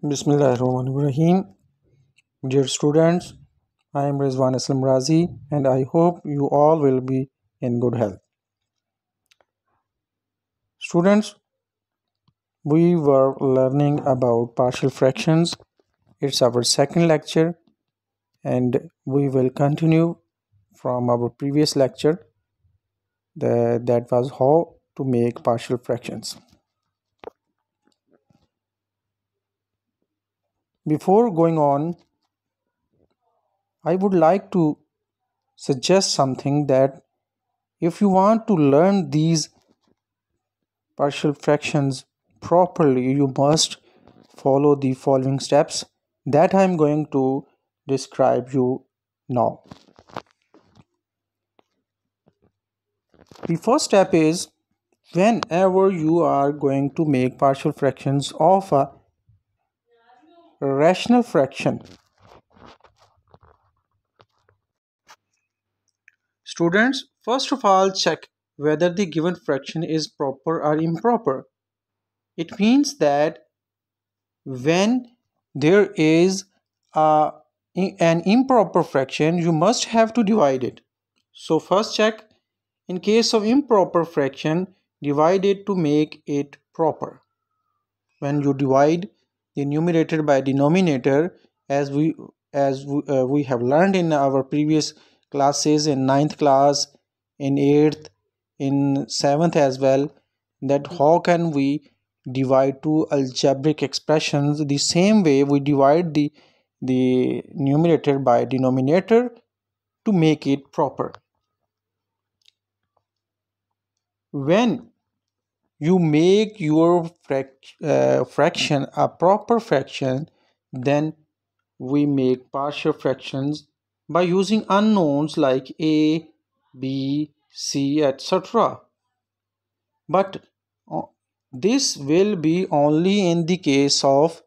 Bismillahirrahmanirrahim. Dear students, I am Rizwan Aslam Razi and I hope you all will be in good health. Students, we were learning about partial fractions. It's our second lecture and we will continue from our previous lecture that was how to make partial fractions. Before going on, I would like to suggest something that if you want to learn these partial fractions properly, you must follow the following steps that I am going to describe you now. The first step is whenever you are going to make partial fractions of a rational fraction. Students, first of all, check whether the given fraction is proper or improper. It means that when there is an improper fraction, you must have to divide it. So first check, in case of improper fraction, divide it to make it proper. When you divide the numerator by denominator, as we have learned in our previous classes, in ninth class, in 8th, in 7th as well, that how can we divide two algebraic expressions the same way we divide the numerator by denominator to make it proper. When you make your fraction a proper fraction, then we make partial fractions by using unknowns like a, b, c, etc. But this will be only in the case of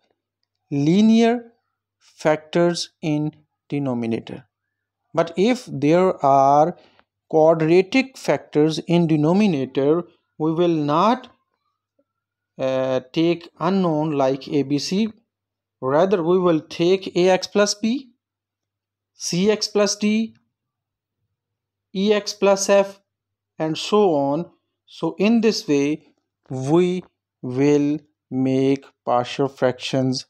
linear factors in denominator. But if there are quadratic factors in denominator, we will not take unknown like ABC. Rather, we will take AX plus B, CX plus D, EX plus F, and so on. So in this way, we will make partial fractions,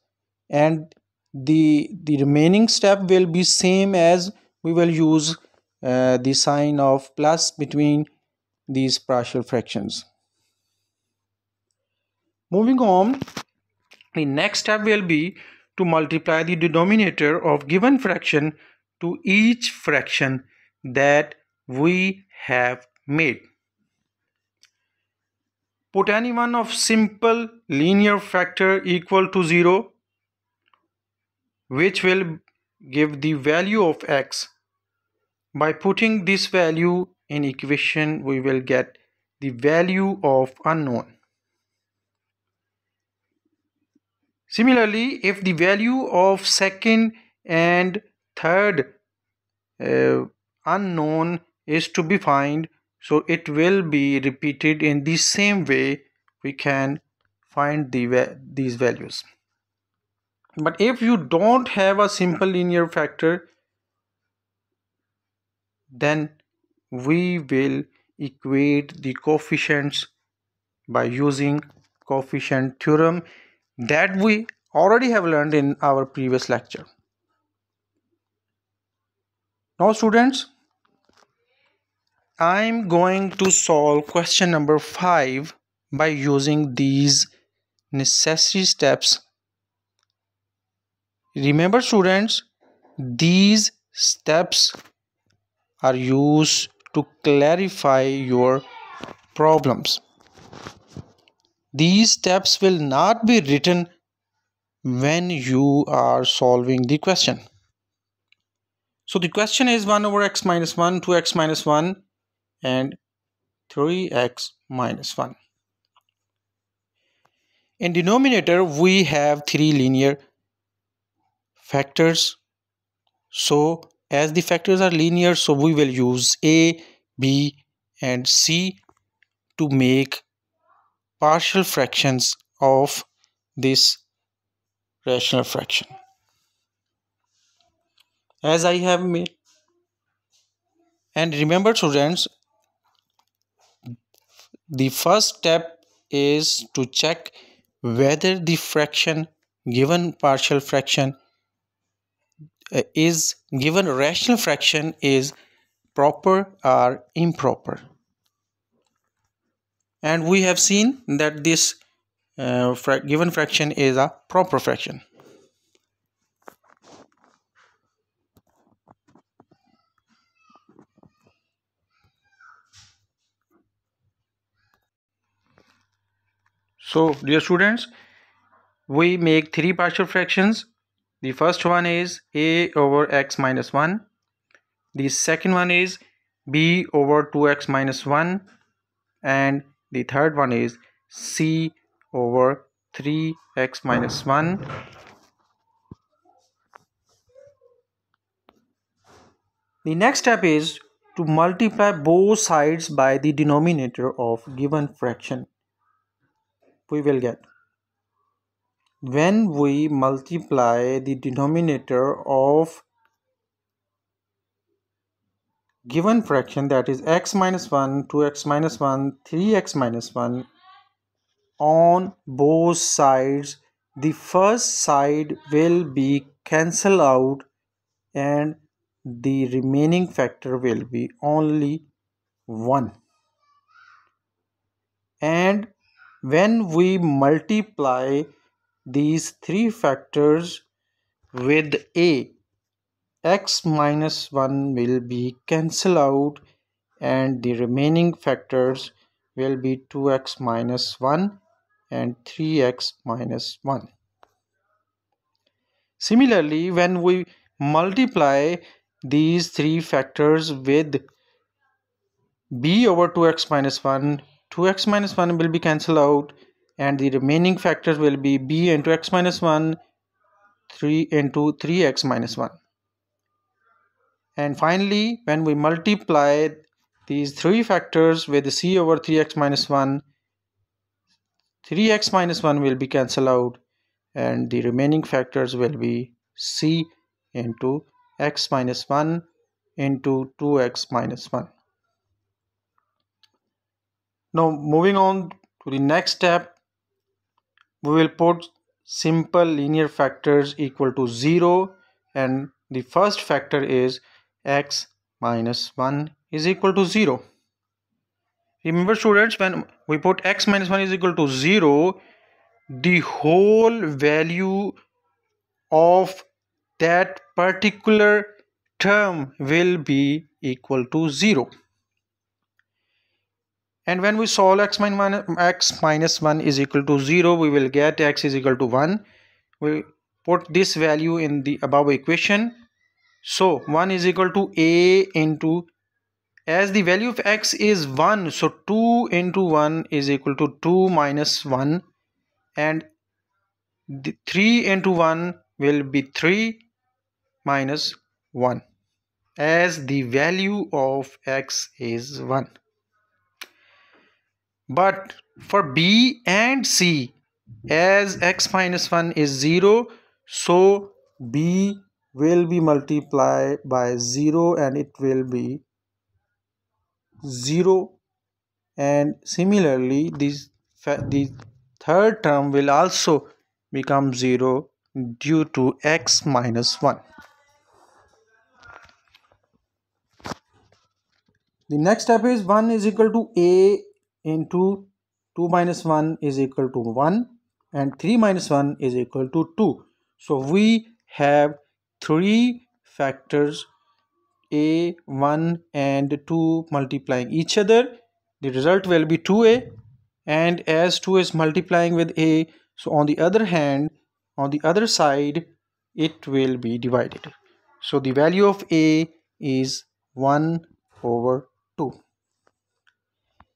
and the remaining step will be same as we will use the sign of plus between these partial fractions. Moving on, the next step will be to multiply the denominator of given fraction to each fraction that we have made. Put any one of simple linear factor equal to 0, which will give the value of x. By putting this value in equation, we will get the value of unknown. Similarly, if the value of second and third unknown is to be found, so it will be repeated in the same way we can find these values. But if you don't have a simple linear factor, then we will equate the coefficients by using coefficient theorem that we already have learned in our previous lecture. Now students, I'm going to solve question number 5 by using these necessary steps. Remember students, these steps are used to clarify your problems. These steps will not be written when you are solving the question. So the question is 1 over x minus 1, 2x minus 1 and 3x minus 1. In denominator, we have three linear factors. So as the factors are linear, so we will use a, b and c to make partial fractions of this rational fraction. As I have made, and remember students, the first step is to check whether the fraction, given partial fraction, is given rational fraction is proper or improper. And we have seen that this given fraction is a proper fraction. So dear students, we make three partial fractions. The first one is a over x minus 1. The second one is b over 2x minus 1. And the third one is c over 3x minus 1. The next step is to multiply both sides by the denominator of given fraction. We will get, when we multiply the denominator of given fraction, that is x minus 1, 2x minus 1, 3x minus 1, on both sides, the first side will be cancelled out and the remaining factor will be only 1. And when we multiply these three factors with a, x minus 1 will be cancelled out and the remaining factors will be 2x minus 1 and 3x minus 1. Similarly, when we multiply these three factors with b over 2x minus 1, 2x minus 1 will be cancelled out and the remaining factors will be b into x minus 1, 3 into 3x minus 1. And finally, when we multiply these three factors with c over 3x minus 1, 3x minus 1 will be cancelled out and the remaining factors will be c into x minus 1 into 2x minus 1. Now moving on to the next step, we will put simple linear factors equal to 0, and the first factor is x minus 1 is equal to 0. Remember students, when we put x minus 1 is equal to 0, the whole value of that particular term will be equal to 0. And when we solve x minus 1 is equal to 0, we will get x is equal to 1. We put this value in the above equation. So 1 is equal to a into, as the value of x is 1, so 2 into 1 is equal to 2 minus 1, and the 3 into 1 will be 3 minus 1, as the value of x is 1. But for b and c, as x minus 1 is 0, so b will be multiplied by 0 and it will be 0, and similarly the third term will also become 0 due to x minus 1. The next step is 1 is equal to a into 2 minus 1 is equal to 1 and 3 minus 1 is equal to 2. So we have three factors a, 1 and 2 multiplying each other. The result will be 2a, and as 2 is multiplying with a, so on the other hand, on the other side, it will be divided. So the value of a is 1 over 2.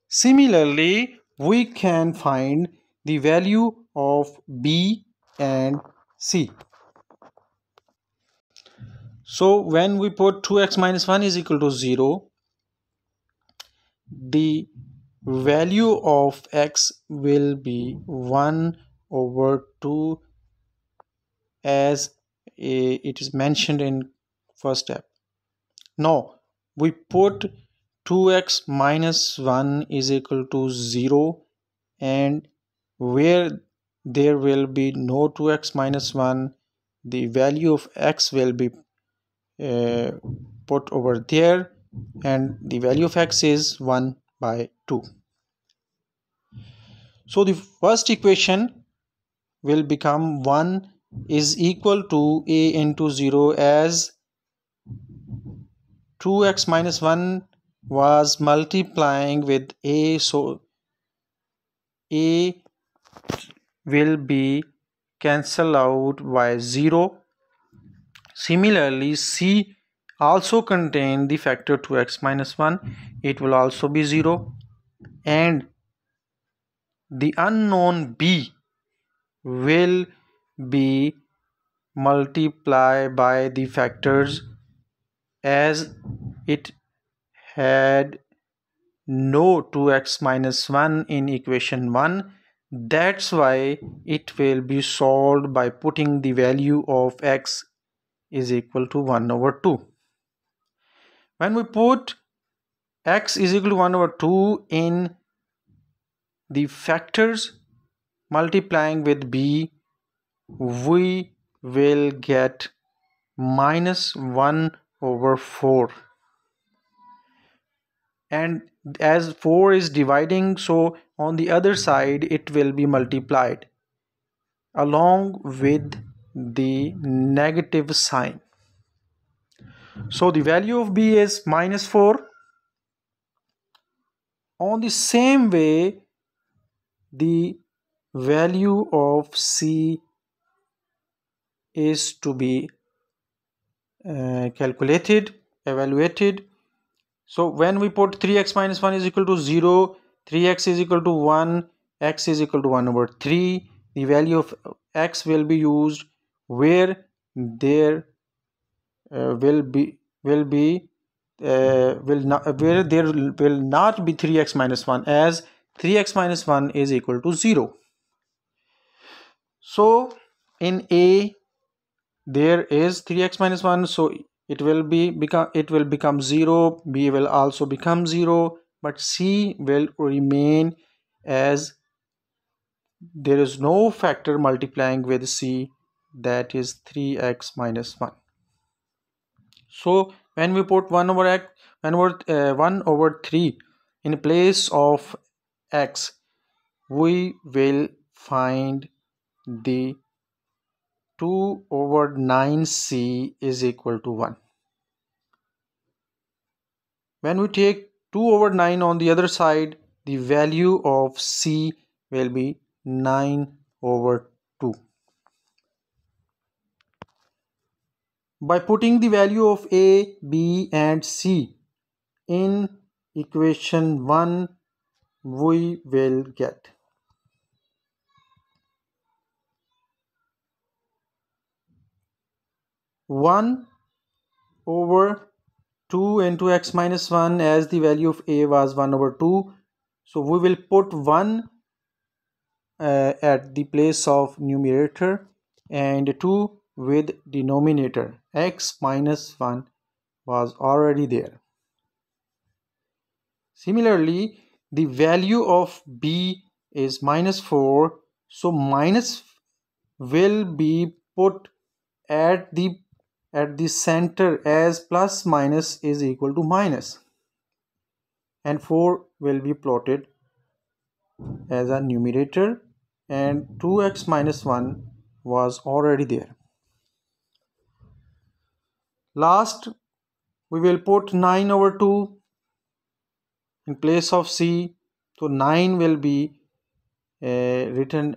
Similarly, we can find the value of b and c. So when we put 2x minus 1 is equal to 0, the value of x will be 1 over 2 as it is mentioned in first step. Now we put 2x minus 1 is equal to 0, and where there will be no 2x minus 1, the value of x will be uh, put over there, and the value of x is 1 by 2. So the first equation will become 1 is equal to a into 0, as 2x minus 1 was multiplying with a, so a will be cancelled out by 0. Similarly, c also contain the factor 2x minus 1, it will also be 0, and the unknown b will be multiplied by the factors, as it had no 2x minus 1 in equation 1. That's why it will be solved by putting the value of x is equal to 1 over 2. When we put x is equal to 1 over 2 in the factors multiplying with b, we will get minus 1 over 4. And as 4 is dividing, so on the other side it will be multiplied along with the negative sign. So the value of b is minus 4. On the same way, the value of c is to be evaluated. So when we put 3x minus 1 is equal to 0, 3x is equal to 1, x is equal to 1 over 3, the value of x will be used where there will not be 3x minus 1, as 3x minus 1 is equal to 0. So in a there is 3x minus 1, so it will become 0, b will also become 0, but c will remain, as there is no factor multiplying with c, that is 3x minus 1. So when we put 1 over 3 in place of x, we will find the 2 over 9c is equal to 1. When we take 2 over 9 on the other side, the value of c will be 9 over 2. By putting the value of a, b and c in equation 1, we will get 1 over 2 into x minus 1, as the value of a was 1 over 2. So we will put 1 at the place of numerator and 2 with denominator. X minus 1 was already there. Similarly, the value of b is minus 4, so minus will be put at the center, as plus minus is equal to minus, and 4 will be plotted as a numerator, and 2x minus 1 was already there. Last, we will put 9 over 2 in place of c, so 9 will be written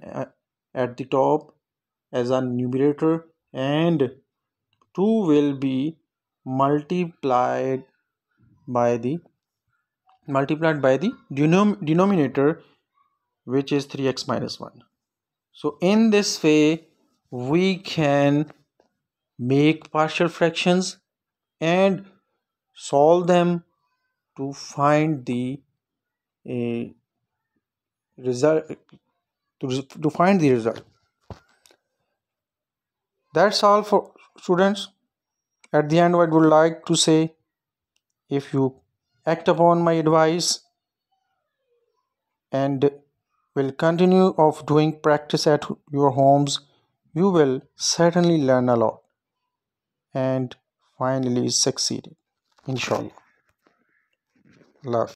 at the top as a numerator, and 2 will be multiplied by the denominator, which is 3x minus 1. So in this way we can make partial fractions and solve them to find the result. That's all for students. At the end, I would like to say, if you act upon my advice and will continue of doing practice at your homes, you will certainly learn a lot and finally succeed. Inshallah. Love.